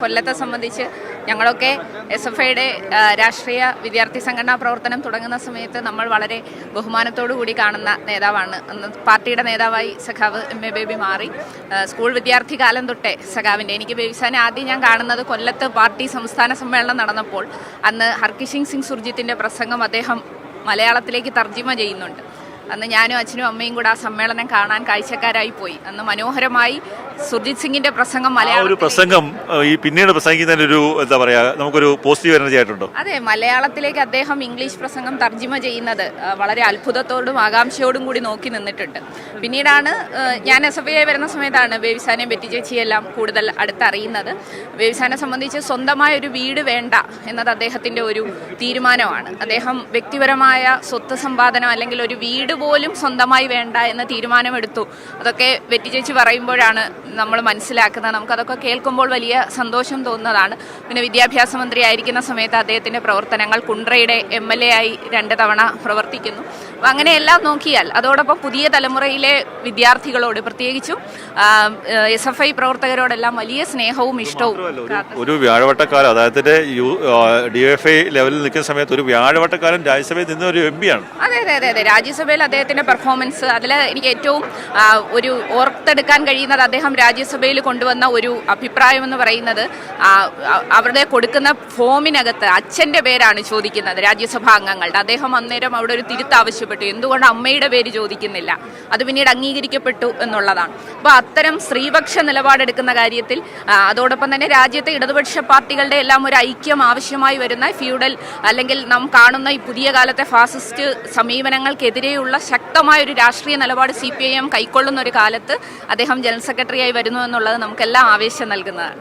കൊല്ലത്തെ സംബന്ധിച്ച് ഞങ്ങളൊക്കെ SFIയുടെ രാഷ്ട്രീയ വിദ്യാർത്ഥി സംഘടനാ പ്രവർത്തനം തുടങ്ങുന്ന സമയത്ത് നമ്മൾ വളരെ ബഹുമാനത്തോടു കൂടി കാണുന്ന നേതാവാണ്. പാർട്ടിയുടെ നേതാവായി സഖാവ് MA ബേബി മാറി. സ്കൂൾ വിദ്യാർത്ഥി കാലം തൊട്ടേ സഖാവിൻ്റെ എനിക്ക് ബേബിസാനെ ആദ്യം ഞാൻ കാണുന്നത് കൊല്ലത്ത് പാർട്ടി സംസ്ഥാന സമ്മേളനം നടന്നപ്പോൾ അന്ന് ഹർകിഷൻ സിംഗ് സുർജിത്തിൻ്റെ പ്രസംഗം അദ്ദേഹം മലയാളത്തിലേക്ക് തർജിമ ചെയ്യുന്നുണ്ട്. അന്ന് ഞാനും അച്ഛനും അമ്മയും കൂടെ ആ സമ്മേളനം കാണാൻ കാഴ്ചക്കാരായി പോയി. അന്ന് മനോഹരമായി സുർജിത് സിംഗിന്റെ പ്രസംഗം ഒരു പ്രസംഗം ഈ പിന്നീട് പ്രസംഗിക്കുന്നതിന് ഒരു എന്താ പറയാ നമുക്കൊരു പോസിറ്റീവ് എനർജി ആയിട്ടുണ്ടോ? അതെ, മലയാളത്തിലേക്ക് അദ്ദേഹം ഇംഗ്ലീഷ് പ്രസംഗം തർജിമ ചെയ്യുന്നത് വളരെ അത്ഭുതത്തോടും ആകാംക്ഷയോടും കൂടി നോക്കി നിന്നിട്ടുണ്ട്. പിന്നീടാണ് ഞാൻ SFI വരുന്ന സമയത്താണ് ബേബിസാനെയും ബെറ്റി ചേച്ചിയെല്ലാം കൂടുതൽ അടുത്തറിയുന്നത്. ബേബിസാനെ സംബന്ധിച്ച് സ്വന്തമായ ഒരു വീട് വേണ്ട എന്നത് അദ്ദേഹത്തിന്റെ ഒരു തീരുമാനമാണ്. അദ്ദേഹം വ്യക്തിപരമായ സ്വത്ത് സമ്പാദനം അല്ലെങ്കിൽ ഒരു വീട് പോലും സ്വന്തമായി വേണ്ട എന്ന തീരുമാനമെടുത്തു. അതൊക്കെ ബെറ്റി ചേച്ചി പറയുമ്പോഴാണ് നമ്മൾ മനസ്സിലാക്കുന്നത്. നമുക്കതൊക്കെ കേൾക്കുമ്പോൾ വലിയ സന്തോഷം തോന്നുന്നതാണ്. പിന്നെ വിദ്യാഭ്യാസ മന്ത്രി ആയിരിക്കുന്ന സമയത്ത് അദ്ദേഹത്തിൻ്റെ പ്രവർത്തനങ്ങൾ കുണ്ട്രയുടെ MLA ആയി 2 തവണ പ്രവർത്തിക്കുന്നു. അപ്പം അങ്ങനെയെല്ലാം നോക്കിയാൽ അതോടൊപ്പം പുതിയ തലമുറയിലെ വിദ്യാർത്ഥികളോട് പ്രത്യേകിച്ചും SFI പ്രവർത്തകരോടെല്ലാം വലിയ സ്നേഹവും ഇഷ്ടവും. ഒരു വ്യാഴവട്ടക്കാലം അതായത് DFI ലെവലിൽ നിൽക്കുന്ന സമയത്ത് ഒരു വ്യാഴവട്ടക്കാലം രാജ്യസഭയിൽ നിന്ന ഒരു MP ആണ്. അതെ അതെ അതെ അതെ രാജ്യസഭയിൽ അദ്ദേഹത്തിന്റെ പെർഫോമൻസ് അതിൽ എനിക്ക് ഏറ്റവും ഒരു ഓർത്തെടുക്കാൻ കഴിയുന്നത് അദ്ദേഹം രാജ്യസഭയിൽ കൊണ്ടുവന്ന ഒരു അഭിപ്രായം എന്ന് പറയുന്നത് അവരുടെ കൊടുക്കുന്ന ഫോമിനകത്ത് അച്ഛൻ്റെ പേരാണ് ചോദിക്കുന്നത് രാജ്യസഭാ അംഗങ്ങളുടെ. അദ്ദേഹം അന്നേരം അവിടെ ഒരു തിരുത്ത് ആവശ്യപ്പെട്ടു. എന്തുകൊണ്ട് അമ്മയുടെ പേര് ചോദിക്കുന്നില്ല? അത് പിന്നീട് അംഗീകരിക്കപ്പെട്ടു എന്നുള്ളതാണ്. അപ്പോൾ അത്തരം സ്ത്രീപക്ഷ നിലപാടെടുക്കുന്ന കാര്യത്തിൽ അതോടൊപ്പം തന്നെ രാജ്യത്തെ ഇടതുപക്ഷ പാർട്ടികളുടെ എല്ലാം ഒരു ഐക്യം ആവശ്യമായി വരുന്ന ഫ്യൂഡൽ അല്ലെങ്കിൽ നാം കാണുന്ന ഈ പുതിയ കാലത്തെ ഫാസിസ്റ്റ് സമീപനങ്ങൾക്കെതിരെയുള്ള ശക്തമായ ഒരു രാഷ്ട്രീയ നിലപാട് CPIM കൈക്കൊള്ളുന്ന ഒരു കാലത്ത് അദ്ദേഹം ജനറൽ സെക്രട്ടറിയായി വരുന്നു എന്നുള്ളത് നമുക്കെല്ലാം ആവേശം നൽകുന്നതാണ്.